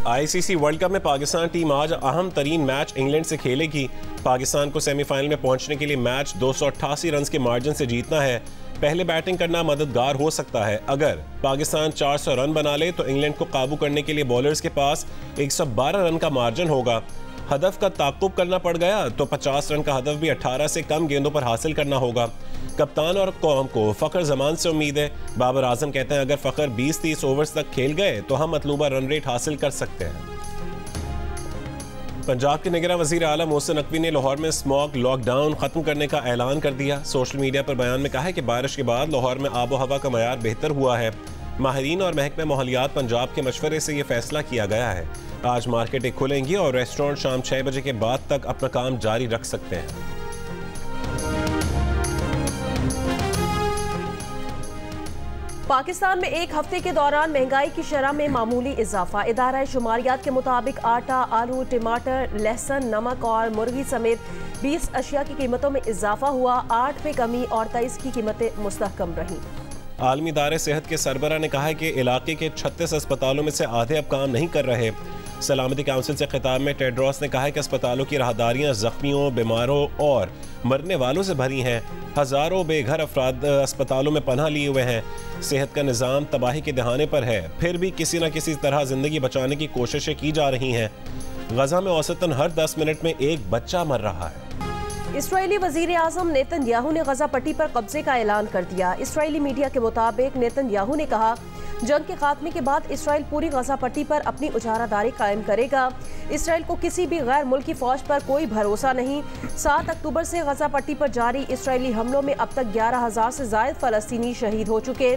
ICC world cup में Pakistan team आज अहम तरीन मैच इंग्लैंड से खेलेगी। पाकिस्तान को सेमीफाइनल में पहुंचने के लिए मैच 288 रन के मार्जिन से जीतना है। पहले बैटिंग करना मददगार हो सकता है। अगर पाकिस्तान 400 रन बना ले तो इंग्लैंड को काबू करने के लिए बॉलर्स के पास 112 रन का मार्जिन होगा। हदफ का ताक़ुब करना पड़ गया तो 50 रन का हदफ भी 18 से कम गेंदों पर हासिल करना होगा। कप्तान और कौम को फ़खर जमान से उम्मीद है। बाबर आजम कहते हैं अगर फ़खर 20-30 ओवर्स तक खेल गए तो हम मतलूबा रन रेट हासिल कर सकते हैं। पंजाब के निगरान वज़ीर आला मोहसिन नकवी ने लाहौर में स्मॉग लॉकडाउन खत्म करने का ऐलान कर दिया। सोशल मीडिया पर बयान में कहा है कि बारिश के बाद लाहौर में आबो हवा का मयार बेहतर हुआ है। माहिरीन और महकमे माहौलियात पंजाब के मशवरे से ये फैसला किया गया है। आज मार्केटें खुलेंगी और रेस्टोरेंट शाम 6 बजे के बाद तक अपना काम जारी रख सकते हैं। पाकिस्तान में एक हफ्ते के दौरान महंगाई की शरह में मामूली इजाफा। इदारा शुमारियात के मुताबिक आटा, आलू, टमाटर, लहसुन, नमक और मुर्गी समेत 20 अशिया की कीमतों में इजाफा हुआ। 8 में कमी और 23 की कीमतें मुस्तहकम रहीं। आलमी इदारे सेहत के सरबराह ने कहा है कि इलाके के 36 अस्पतालों में से आधे अब काम नहीं कर रहे। सलामती काउंसिल से खिताब में टेड्रोस ने कहा है कि अस्पतालों की राहदारियां जख्मियों, बीमारों और मरने वालों से भरी हैं। हज़ारों बेघर अफराद अस्पतालों में पनाह लिए हुए हैं। सेहत का निज़ाम तबाही के दहाने पर है, फिर भी किसी न किसी तरह ज़िंदगी बचाने की कोशिशें की जा रही हैं। गजा में औसतन हर 10 मिनट में एक बच्चा मर रहा है। इसराइली वजीर आजम नेतन्याहू ने गजा पट्टी पर कब्जे का ऐलान कर दिया। इसराइली मीडिया के मुताबिक नेतन्याहू ने कहा जंग के खात्मे के बाद इसराइल पूरी गजा पट्टी पर अपनी उजारादारी कायम करेगा। इसराइल को किसी भी गैर मुल्की फौज पर कोई भरोसा नहीं। 7 अक्टूबर से गजा पट्टी पर जारी इसराइली हमलों में अब तक 11,000 से ज्यादा फलस्तीनी शहीद हो चुके।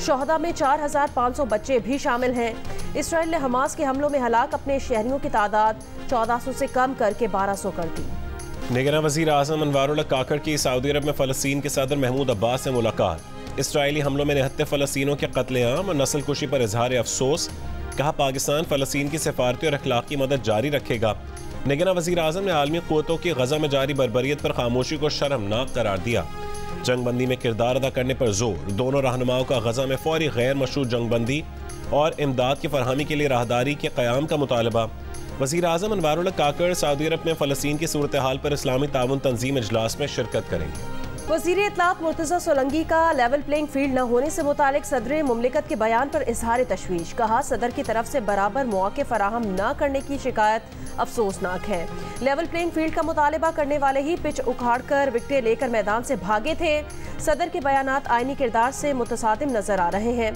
शोहदा में 4,500 बच्चे भी शामिल हैं। इसराइल ने हमास के हमलों में हलाक अपने शहरियों की तादाद 1400 से कम करके 1200 कर दी। निगरान वज़ीर आज़म अनवारुल्लाह काकड़ की सऊदी अरब में फ़लस्तीन के सदर महमूद अब्बास से मुलाकात। इसराइली हमलों में 79 फ़लस्तीनों के कत्लेआम और नस्ल कुशी पर इजहार अफसोस। कहा पाकिस्तान फ़लस्तीन की सिफारती और अखलाकी मदद जारी रखेगा। निगरान वज़ीर आज़म ने आलमी क़ुव्वतों की गजा में जारी बर्बरियत पर खामोशी को शर्मनाक करार दिया। जंगबंदी में किरदार अदा करने पर जोर। दोनों रहनुमाओं का गजा में फौरी गैर मशरूत जंगबंदी और इमदाद की फरहमी के लिए राहदारी के क़याम का मुतालबा। वज़ीर आज़म अनवारुल्लाह काकड़ सऊदी अरब में फ़लस्तीन की सूरत हाल पर इस्लामी ताउन तंजीम इजलास में शिरकत करेंगे। वज़ीर इत्तलात मुर्तज़ा सोलंकी का लेवल प्लेइंग फील्ड न होने से मुतालिक सदर मुमलिकत के बयान पर इजहार तशवीश। कहा सदर की तरफ से बराबर मौके फराहम न करने की शिकायत अफसोसनाक है। लेवल प्लेइंग फील्ड का मुतालबा करने वाले ही पिच उखाड़ कर विकेटें लेकर मैदान से भागे थे। सदर के बयानात आईनी किरदार से मुतसादिम नजर आ रहे हैं।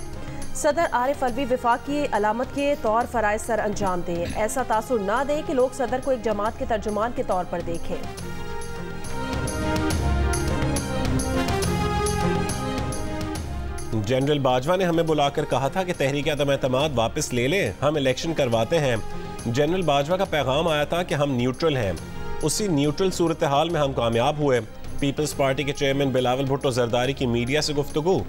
सदर आरिफ अलवी विफाक की अलामत के तौर फराइज सर अंजाम दें। ऐसा तासुर ना दें कि लोग सदर को एक जमात के तर्जुमान के तौर पर देखें। जनरल बाजवा ने हमें बुलाकर कहा था कि तहरीक-ए-अदम-ए-एतमाद वापस ले लें, हम इलेक्शन करवाते हैं। जनरल बाजवा का पैगाम आया था कि हम न्यूट्रल हैं। उसी न्यूट्रल सूरत हाल में हम कामयाब हुए। पीपल्स पार्टी के चेयरमैन बिलावल भुट्टो जरदारी की मीडिया से गुफ्तगू।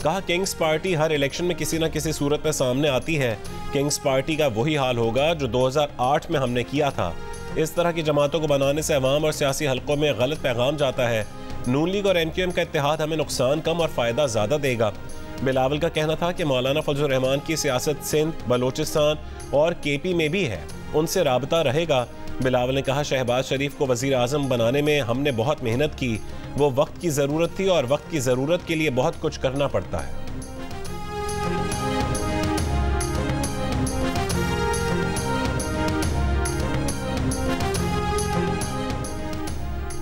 कहा किंग्स पार्टी हर इलेक्शन में किसी न किसी सूरत में सामने आती है। किंग्स पार्टी का वही हाल होगा जो 2008 में हमने किया था। इस तरह की जमातों को बनाने से अवाम और सियासी हलकों में गलत पैगाम जाता है। नून लीग और MQM का इत्तेहाद हमें नुकसान कम और फ़ायदा ज़्यादा देगा। बिलावल का कहना था कि मौलाना फजल रहमान की सियासत सिंध, बलोचिस्तान और KP में भी है, उनसे राबता रहेगा। बिलावल ने कहा शहबाज शरीफ को वज़ीर आज़म बनाने में हमने बहुत मेहनत की। वो वक्त की ज़रूरत थी और वक्त की ज़रूरत के लिए बहुत कुछ करना पड़ता है।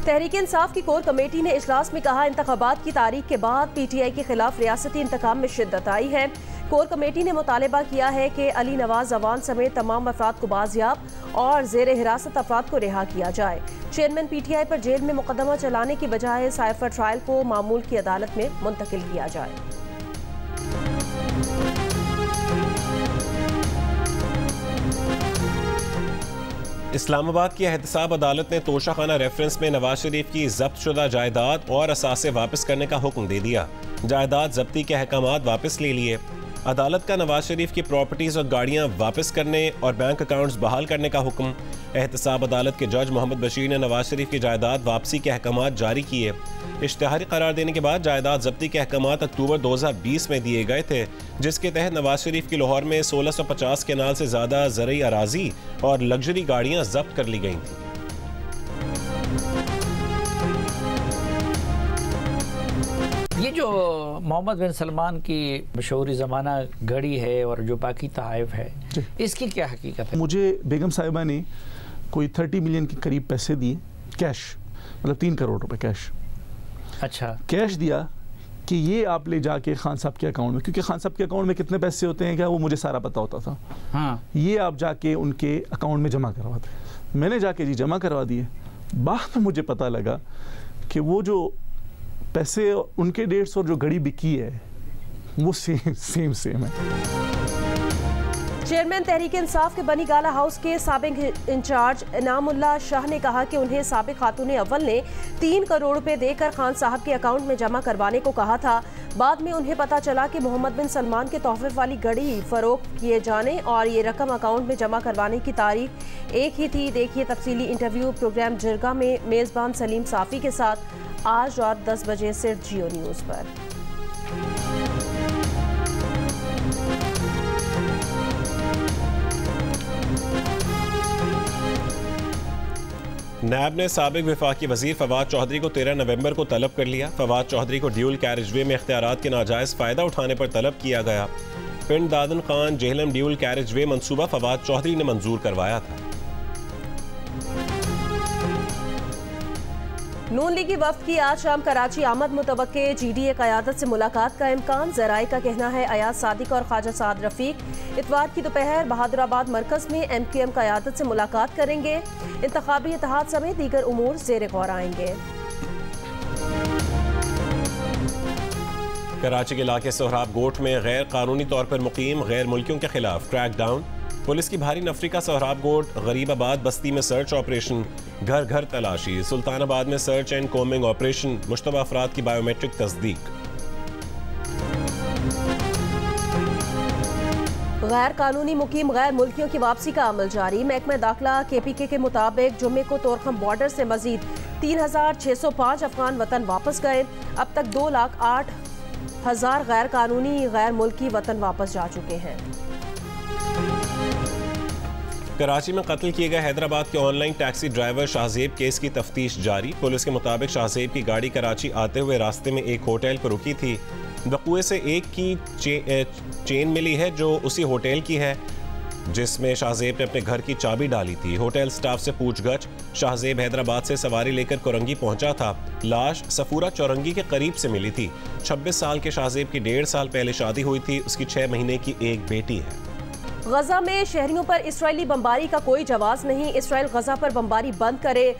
तहरीक इंसाफ की कोर कमेटी ने इजलास में कहा इंतखाबात की तारीख के बाद PTI के खिलाफ रियासती इंतकाम में शिद्दत आई है। कोर कमेटी ने मुतालबा किया है कि अली नवाज अवान समेत तमाम अफराद को बाजियाब और जेर हिरासत अफराद को रिहा किया जाए। चेयरमैन PTI पर जेल में मुकदमा चलाने की बजाय साइफर ट्रायल को मामूल की अदालत में मुंतकिल किया जाए। इस्लामाबाद की एहतसाब अदालत ने तोशाखाना रेफरेंस में नवाज शरीफ की जब्त शुदा जायदाद और असासे वापस करने का हुक्म दे दिया। जायदाद जब्ती के अहकामात वापस ले लिए। अदालत का नवाज शरीफ की प्रॉपर्टीज और गाड़ियां वापस करने और बैंक अकाउंट्स बहाल करने का हुक्म। एहतसाब अदालत के जज मोहम्मद बशीर ने नवाज शरीफ की जायदाद वापसी के अहकामात जारी किए। इश्तिहारी करार देने के बाद जायदाद जब्ती के अहकामात अक्टूबर 2020 में दिए गए थे, जिसके तहत नवाज शरीफ की लाहौर में 1650 केनाल से ज़्यादा ज़रई अराजी और लग्जरी गाड़ियाँ जब्त कर ली गई थीं। ये जो मोहम्मद बिन सलमान की मशहूरी ज़माना घड़ी है और जो बाकी तहाइफ है, इसकी क्या हकीकत है? मुझे बेगम साहिबा ने कोई 30 मिलियन के करीब पैसे दिए कैश, मतलब 3 करोड़ रुपए कैश। अच्छा, कैश दिया कि ये आप ले जाके खान साहब के अकाउंट में, क्योंकि खान साहब के अकाउंट में कितने पैसे होते हैं क्या वो मुझे सारा पता होता था। हाँ, ये आप जाके उनके अकाउंट में जमा करवाते। मैंने जाके जी जमा करवा दिए। बाद में मुझे पता लगा कि वो जो पैसे उनके 150 जो घड़ी बिकी है वो सेम है। चेयरमैन तहरीक इंसाफ के बनी गाला हाउस के साबिक इंचार्ज इनामुल्लाह शाह ने कहा कि उन्हें साबिक खातून अव्वल ने 3 करोड़ रुपए देकर खान साहब के अकाउंट में जमा करवाने को कहा था। बाद में उन्हें पता चला कि मोहम्मद बिन सलमान के तोहफे वाली घड़ी फरोख्त किए जाने और ये रकम अकाउंट में जमा करवाने की तारीख एक ही थी। देखिए तफसीली इंटरव्यू प्रोग्राम जिरगा में मेज़बान सलीम साफ़ी के साथ आज रात 10 बजे सिर्फ जियो न्यूज़ पर। नैब ने साबिक वफाकी वजीर फवाद चौधरी को 13 नवंबर को तलब कर लिया। फवाद चौधरी को ड्यूल कैरिजवे में इख्तियारात के नाजायज़ फ़ायदा उठाने पर तलब किया गया। पिंड दादन खान जेहलम ड्यूल कैरिजवे मंसूबा फवाद चौधरी ने मंजूर करवाया था। नून लीगी वफ्द की आज शाम कराची आमद मुतवक्के। GDA क़यादत से मुलाकात का इम्कान। ज़राए का कहना है अयाज सादिक और ख्वाजा साद रफ़ीक इतवार की दोपहर बहादुराबाद मरकज़ में MQM क़यादत से मुलाकात करेंगे। इंतखाबी इत्तेहाद समेत दीगर उमूर ज़ेर गौर आएंगे। कराची के इलाके सोहराब गोट में गैर कानूनी तौर पर मुकीम गैर मुल्कियों के खिलाफ क्रैक डाउन। पुलिस की भारी नफरी का सोहराब गोट गरीबाबाद बस्ती में सर्च ऑपरेशन, घर घर तलाशी। सुल्तानाबाद में search and combing operation, Mushtaba अफराद की बायोमेट्रिक तस्दीक। गैर कानूनी मुकीम गैर मुल्कियों की वापसी का अमल जारी। महकमा दाखिला KPK के मुताबिक जुम्मे को तोरखम बॉर्डर से मजीद 3605 अफगान वतन वापस गए। अब तक 2,08,000 गैर कानूनी गैर मुल्की वतन वापस जा चुके हैं। कराची में कत्ल किए गए हैदराबाद के online taxi driver Shahzeb case की तफ्तीश जारी। पुलिस के मुताबिक शाहजेब की गाड़ी कराची आते हुए रास्ते में एक होटल पर रुकी थी। वक़ूए से एक की चेन मिली है जो उसी होटल की है जिसमें शाहजेब ने अपने घर की चाबी डाली थी। होटल स्टाफ से पूछगछ शाहजेब हैदराबाद से सवारी लेकर कोरंगी पहुंचा था। लाश सफूरा चौरंगी के करीब से मिली थी। 26 साल के शाहजेब की 1.5 साल पहले शादी हुई थी। उसकी 6 महीने की एक बेटी है। गजा में शहरियों पर इस्राएली बमबारी का कोई जवाब नहीं। इसराइल गजा पर बमबारी बंद करे।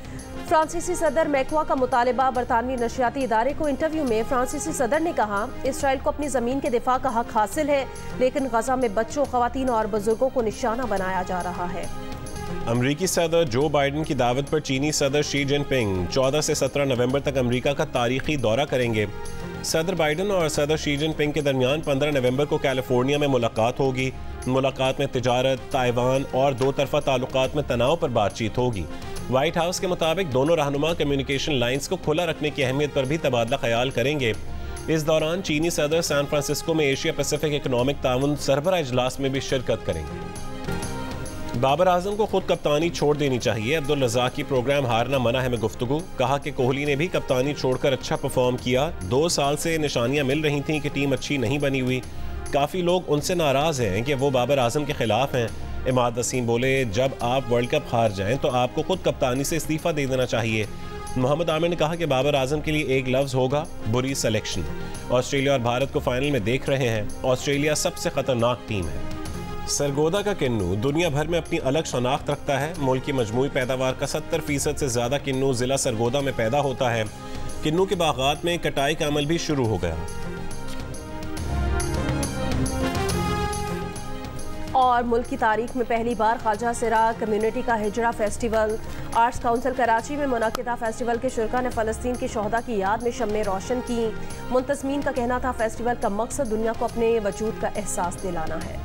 फ्रांसीसी सदर मैकवा का मुतालबा। बरतानवी नशियाती इदारे को इंटरव्यू में फ्रांसीसी सदर ने कहा इसराइल को अपनी ज़मीन के दिफा का हक हासिल है, लेकिन गजा में बच्चों, ख़वातीन और बुजुर्गों को निशाना बनाया जा रहा है। अमरीकी सदर जो बाइडन की दावत पर चीनी सदर शी जिनपिंग 14 से 17 नवंबर तक अमरीका का तारीखी दौरा करेंगे। सदर बाइडन और सदर शी जिनपिंग के दरमियान 15 नवंबर को कैलिफोर्निया में मुलाकात होगी। मुलाकात में तिजारत, ताइवान और दो तरफा ताल्लुकात में तनाव पर बातचीत होगी। व्हाइट हाउस के मुताबिक दोनों रहनुमा कम्युनिकेशन लाइंस को खुला रखने की अहमियत पर भी तबादला ख्याल करेंगे। इस दौरान चीनी सदर सैन फ्रांसिस्को में एशिया पैसिफिक इकनॉमिक ताउन सरबराह इजलास में भी शिरकत करेंगे। बाबर आजम को खुद कप्तानी छोड़ देनी चाहिए। अब्दुल रज़ाक की प्रोग्राम हारना मना है में गुफ्तगू। कहा कि कोहली ने भी कप्तानी छोड़कर अच्छा परफॉर्म किया। 2 साल से निशानियां मिल रही थीं कि टीम अच्छी नहीं बनी हुई। काफ़ी लोग उनसे नाराज़ हैं कि वो बाबर आजम के खिलाफ हैं। इमाद वसीम बोले जब आप वर्ल्ड कप हार जाएं तो आपको खुद कप्तानी से इस्तीफ़ा दे देना चाहिए। मोहम्मद आमिर ने कहा कि बाबर आजम के लिए एक लफ्ज़ होगा बुरी सिलेक्शन। ऑस्ट्रेलिया और भारत को फाइनल में देख रहे हैं। ऑस्ट्रेलिया सबसे ख़तरनाक टीम है। सरगोदा का किन्नू दुनिया भर में अपनी अलग शनाख्त रखता है। मुल्क की मजमूई पैदावार का 70% से ज़्यादा किन्नू ज़िला सरगोदा में पैदा होता है। किन्नू के बागात में कटाई का अमल भी शुरू हो गया। और मुल्क की तारीख में पहली बार ख्वाजा सिरा कम्युनिटी का हिजरा फेस्टिवल। आर्ट्स काउंसिल कराची में मुनाकिदा फेस्टिवल के शुरका ने फ़लस्तीन के शोहदा की याद में शम्में रोशन की। मुंतज़मीन का कहना था फेस्टिवल का मकसद दुनिया को अपने वजूद का एहसास दिलाना है।